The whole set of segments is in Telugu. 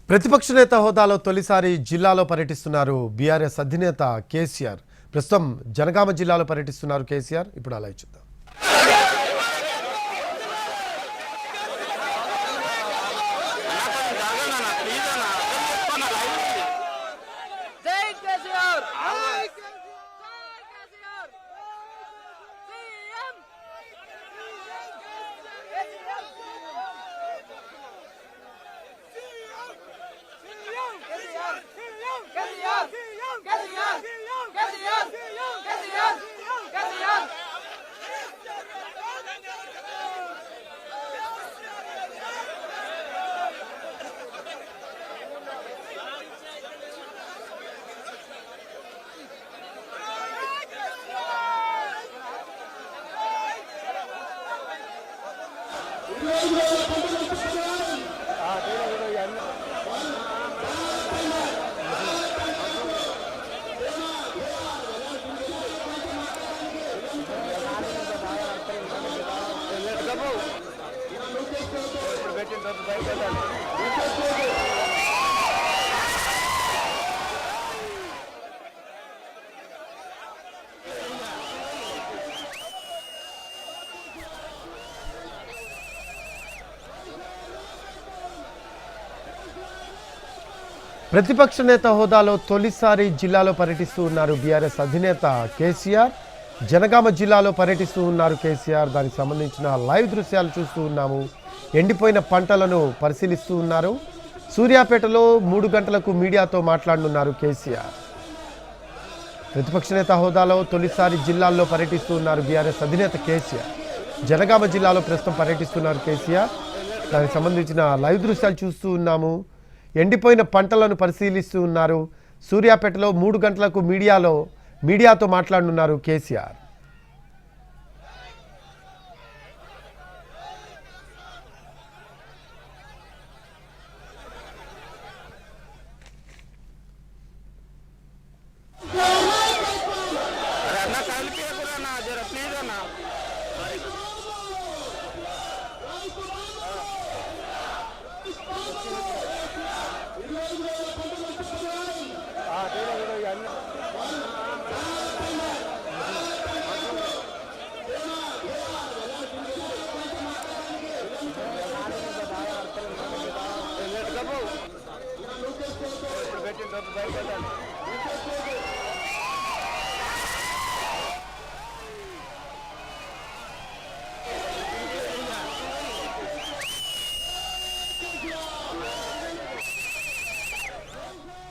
ప్రతిపక్ష నేత హోదాలో తొలిసారి జిల్లాలో పర్యటిస్తున్నారు బీఆర్ఎస్ అధినేత కేసీఆర్. ప్రస్తుతం జనగామ జిల్లాలో పర్యటిస్తున్నారు కేసీఆర్. ఇప్పుడు అలా చూద్దాం. ప్రతిపక్ష నేత హోదాలో తొలిసారి జిల్లాలో పర్యటిస్తూ ఉన్నారు బీఆర్ఎస్ అధినేత కేసీఆర్. జనగామ జిల్లాలో పర్యటిస్తూ ఉన్నారు కేసీఆర్. దానికి సంబంధించిన లైవ్ దృశ్యాలు చూస్తూ ఉన్నాము. ఎండిపోయిన పంటలను పరిశీలిస్తూ ఉన్నారు. సూర్యాపేటలో 3 గంటలకు మీడియాతో మాట్లాడనున్నారు కేసీఆర్. ప్రతిపక్ష నేత హోదాలో తొలిసారి జిల్లాల్లో పర్యటిస్తూ ఉన్నారు బీఆర్ఎస్ అధినేత కేసీఆర్. జనగామ జిల్లాలో ప్రస్తుతం పర్యటిస్తున్నారు కేసీఆర్. దానికి సంబంధించిన లైవ్ దృశ్యాలు చూస్తూ ఉన్నాము. ఎండిపోయిన పంటలను పరిశీలిస్తూ ఉన్నారు. సూర్యాపేటలో 3 గంటలకు మీడియాతో మాట్లాడనున్నారు కేసీఆర్.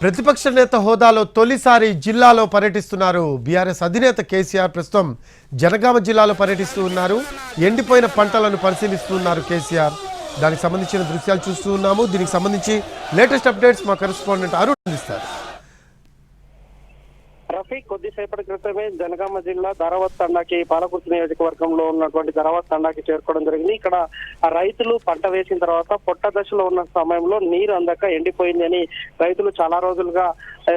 ప్రతిపక్ష నేత హోదాలో తొలిసారి జిల్లాలో పర్యటిస్తున్నారు బీఆర్ఎస్ అధినేత కేసీఆర్. ప్రస్తుతం జనగామ జిల్లాలో పర్యటిస్తూ ఉన్నారు. ఎండిపోయిన పంటలను పరిశీలిస్తూ ఉన్నారు కేసీఆర్. దానికి సంబంధించిన దృశ్యాలు చూస్తూ ఉన్నాము. దీనికి సంబంధించి లేటెస్ట్ అప్డేట్స్ మా కరెస్పాండెంట్ అరుణ్ అందిస్తారు. రఫీక్, కొద్దిసేపటి క్రితమే జనగామ జిల్లా ధరావత్ తండాకి పాలకుర్తి నియోజకవర్గంలో ఉన్నటువంటి ధరావత్ తండాకి చేరుకోవడం జరిగింది. ఇక్కడ రైతులు పంట వేసిన తర్వాత పొట్ట దశలో ఉన్న సమయంలో నీరు అందక ఎండిపోయింది అని రైతులు చాలా రోజులుగా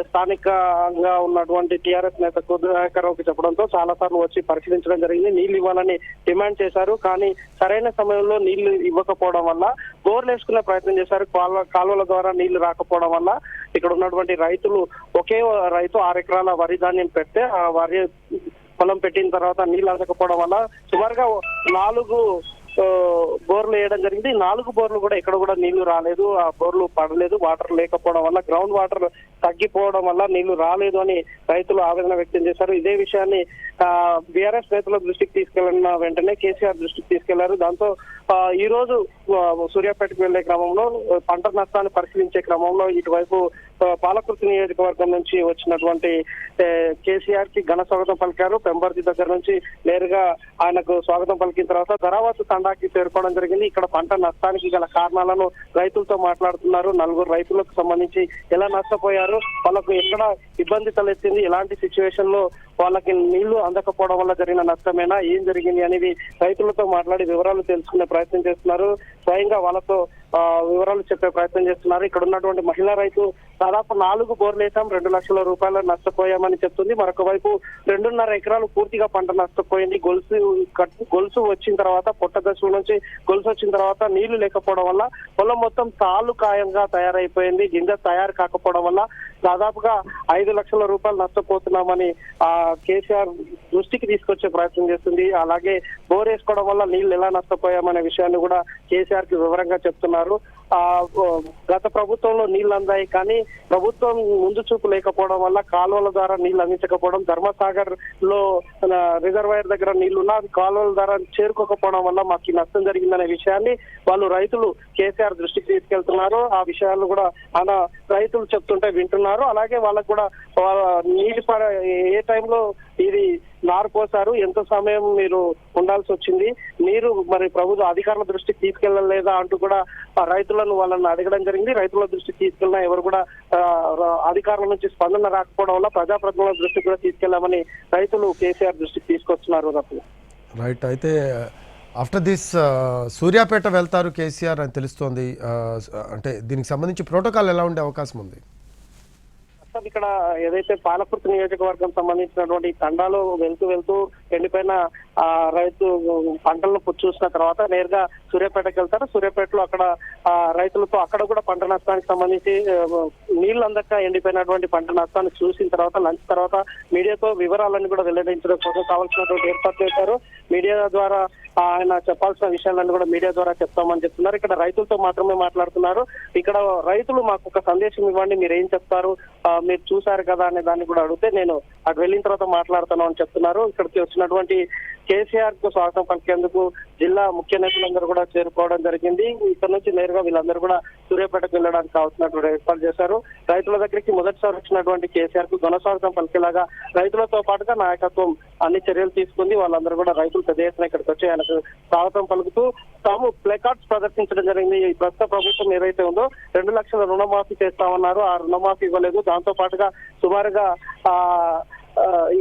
స్థానికంగా ఉన్నటువంటి టీఆర్ఎస్ నేత కుదరాకరావుకి చెప్పడంతో చాలా సార్లు వచ్చి పరిశీలించడం జరిగింది. నీళ్లు ఇవ్వాలని డిమాండ్ చేశారు. కానీ సరైన సమయంలో నీళ్లు ఇవ్వకపోవడం వల్ల బోర్లు వేసుకునే ప్రయత్నం చేశారు. కాలువల ద్వారా నీళ్లు రాకపోవడం వల్ల ఇక్కడ ఉన్నటువంటి రైతులు ఒకే రైతు 6 ఎకరాల వరి ధాన్యం పెడితే ఆ వరి పొలం పెట్టిన తర్వాత నీళ్లు అందకపోవడం వల్ల సుమారుగా 4 బోర్లు వేయడం జరిగింది. 4 బోర్లు కూడా ఎక్కడ కూడా నీళ్లు రాలేదు. ఆ బోర్లు పడలేదు. వాటర్ లేకపోవడం వల్ల, గ్రౌండ్ వాటర్ తగ్గిపోవడం వల్ల నీళ్లు రాలేదు అని రైతులు ఆవేదన వ్యక్తం చేశారు. ఇదే విషయాన్ని బీఆర్ఎస్ నేతల దృష్టికి తీసుకెళ్లిన వెంటనే కేసీఆర్ దృష్టికి తీసుకెళ్లారు. దాంతో ఈ రోజు సూర్యాపేటకు వెళ్లే క్రమంలో పంట నష్టాన్ని పరిశీలించే క్రమంలో ఇటువైపు పాలకుర్తి నియోజకవర్గం నుంచి వచ్చినటువంటి కేసీఆర్ కి ఘన స్వాగతం పలికారు. పెంబర్తి దగ్గర నుంచి నేరుగా ఆయనకు స్వాగతం పలికిన తర్వాత ధరావత్ తండాకి చేరుకోవడం జరిగింది. ఇక్కడ పంట నష్టానికి గల కారణాలను రైతులతో మాట్లాడుతున్నారు. 4 రైతులకు సంబంధించి ఎలా నష్టపోయారు, వాళ్ళకు ఎక్కడ ఇబ్బంది తలెత్తింది, ఎలాంటి సిచ్యువేషన్ లో వాళ్ళకి నీళ్లు అందకపోవడం వల్ల జరిగిన నష్టమేనా, ఏం జరిగింది అనేది రైతులతో మాట్లాడి వివరాలు తెలుసుకునే ప్రయత్నం చేస్తున్నారు. స్వయంగా వాళ్ళతో వివరాలు చెప్పే ప్రయత్నం చేస్తున్నారు. ఇక్కడ ఉన్నటువంటి మహిళా రైతు దాదాపు 4 బోర్లు వేసాం, 2 లక్షల రూపాయలు నష్టపోయామని చెప్తుంది. మరొక వైపు 2.5 ఎకరాలు పూర్తిగా పంట నష్టపోయింది. గొలుసు వచ్చిన తర్వాత పొట్ట దశ నుంచి గొలుసు వచ్చిన తర్వాత నీళ్లు లేకపోవడం వల్ల పొలం మొత్తం తాలు కాయంగా తయారైపోయింది. గింజ తయారు కాకపోవడం వల్ల దాదాపుగా 5 లక్షల రూపాయలు నష్టపోతున్నామని కేసీఆర్ దృష్టికి తీసుకొచ్చే ప్రయత్నం చేస్తుంది. అలాగే బోర్ వేసుకోవడం వల్ల నీళ్లు ఎలా నష్టపోయామనే విషయాన్ని కూడా కేసీఆర్ కి వివరంగా చెప్తున్నారు. గత ప్రభుత్వంలో నీళ్లు అందాయి, కానీ ప్రభుత్వం ముందు చూపు లేకపోవడం వల్ల కాలువల ద్వారా నీళ్లు అందించకపోవడం, ధర్మసాగర్ లో రిజర్వాయర్ దగ్గర నీళ్లున్నా అవి కాలువల ద్వారా చేరుకోకపోవడం వల్ల మాకు నష్టం జరిగిందనే విషయాన్ని వాళ్ళు రైతులు కేసీఆర్ దృష్టికి తీసుకెళ్తున్నారు. ఆ విషయాలు కూడా ఆయన రైతులు చెప్తుంటే వింటున్నారు. అలాగే వాళ్ళకు కూడా నీటి ఏ టైంలో ఇది నారు పోసారు, ఎంత సమయం మీరు ఉండాల్సి వచ్చింది, నీరు మరి ప్రభుత్వ అధికారుల దృష్టికి తీసుకెళ్లలేదా అంటూ కూడా రైతులను వాళ్ళని అడగడం జరిగింది. రైతుల దృష్టికి తీసుకెళ్ళినా ఎవరు కూడా అధికారుల నుంచి స్పందన రాకపోవడం వల్ల ప్రజాప్రతినిధుల దృష్టికి కూడా తీసుకెళ్లామని రైతులు కేసీఆర్ దృష్టికి తీసుకొస్తున్నారు. రైట్. అయితే ఆఫ్టర్ దిస్ సూర్యాపేట వెళ్తారు కేసీఆర్ అని తెలుస్తోంది. అంటే దీనికి సంబంధించి ప్రోటోకాల్ ఎలా ఉండే అవకాశం ఉంది? ఇక్కడ ఏదైతే పాలకుర్తి నియోజకవర్గం సంబంధించినటువంటి తండాలో వెళ్తూ ఎండిపోయిన రైతు పంటలను చూసిన తర్వాత నేరుగా సూర్యాపేటకి వెళ్తారు. సూర్యాపేటలో అక్కడ రైతులతో అక్కడ కూడా పంట నష్టానికి సంబంధించి నీళ్లు అందక ఎండిపోయినటువంటి పంట నష్టాన్ని చూసిన తర్వాత లంచ్ తర్వాత మీడియాతో వివరాలన్నీ కూడా వెల్లడించడం కోసం కావాల్సినటువంటి ఏర్పాట్లు చేశారు. మీడియా ద్వారా ఆయన చెప్పాల్సిన విషయాలన్నీ కూడా మీడియా ద్వారా చెప్తామని చెప్తున్నారు. ఇక్కడ రైతులతో మాత్రమే మాట్లాడుతున్నారు. ఇక్కడ రైతులు మాకు ఒక సందేశం ఇవ్వండి, మీరు ఏం చెప్తారు, మీరు చూశారు కదా అనే దాన్ని కూడా అడిగితే నేను అటు వెళ్ళిన తర్వాత మాట్లాడుతాను అని చెప్తున్నారు. ఇక్కడికి వచ్చినటువంటి కేసీఆర్ కు స్వాగతం పలికేందుకు జిల్లా ముఖ్య నేతలందరూ కూడా చేరుకోవడం జరిగింది. ఇక్కడ నుంచి నేరుగా వీళ్ళందరూ కూడా సూర్యాపేటకు వెళ్ళడానికి కావాల్సినటువంటి ఏర్పాటు చేశారు. రైతుల దగ్గరికి మొదటిసారి వచ్చినటువంటి కేసీఆర్ కు ఘన స్వాగతం పలికేలాగా రైతులతో పాటుగా నాయకత్వం అన్ని చర్యలు తీసుకుంది. వాళ్ళందరూ కూడా రైతులు పెద్ద ఎత్తున ఇక్కడికి వచ్చి ఆయనకు స్వాగతం పలుకుతూ తాము ప్లేకార్డ్స్ ప్రదర్శించడం జరిగింది. ఈ ప్రస్తుత ప్రభుత్వం ఏదైతే ఉందో 2 లక్షల రుణమాఫీ చేస్తామన్నారు, ఆ రుణమాఫీ ఇవ్వలేదు. దాంతో పాటుగా సుమారుగా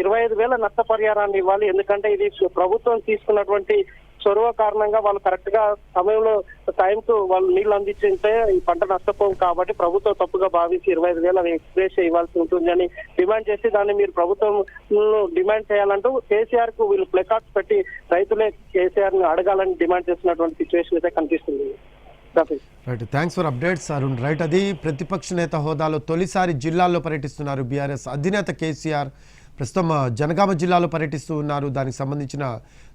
25,000 నష్టపరిహారాన్ని ఇవ్వాలి. ఎందుకంటే ఇది ప్రభుత్వం తీసుకున్నటువంటి చొరవ కారణంగా వాళ్ళు కరెక్ట్ గా సమయంలో టైంకు వాళ్ళు నీళ్లు అందించుంటే ఈ పంట నష్టపోం కాబట్టి ప్రభుత్వం తప్పుగా భావించి 25,000 ఎక్స్ప్రెస్ ఇవ్వాల్సి ఉంటుంది అని డిమాండ్ చేసి దాన్ని మీరు ప్రభుత్వం డిమాండ్ చేయాలంటూ కేసీఆర్ కు వీళ్ళు ప్లెకార్డ్స్ పెట్టి రైతులే కేసీఆర్ ని అడగాలని డిమాండ్ చేస్తున్నటువంటి సిచ్యువేషన్ అయితే కనిపిస్తుంది. Right, thanks for updates Arun. Right, అది ప్రతిపక్ష నేత హోదాలో తొలిసారి జిల్లాల్లో పర్యటిస్తున్నారు బీఆర్ఎస్ అధినేత కేసీఆర్. ప్రస్తుతం జనగామ జిల్లాలో పర్యటిస్తూ ఉన్నారు. దానికి సంబంధించిన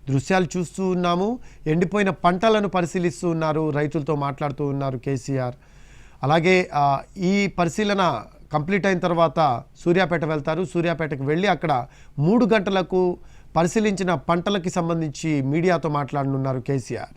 దృశ్యాలు చూస్తూ ఉన్నాము. ఎండిపోయిన పంటలను పరిశీలిస్తూ ఉన్నారు, రైతులతో మాట్లాడుతూ ఉన్నారు కేసీఆర్. అలాగే ఈ పరిశీలన కంప్లీట్ అయిన తర్వాత సూర్యాపేట వెళ్తారు. సూర్యాపేటకు వెళ్ళి అక్కడ 3 గంటలకు పరిశీలించిన పంటలకి సంబంధించి మీడియాతో మాట్లాడనున్నారు కేసీఆర్.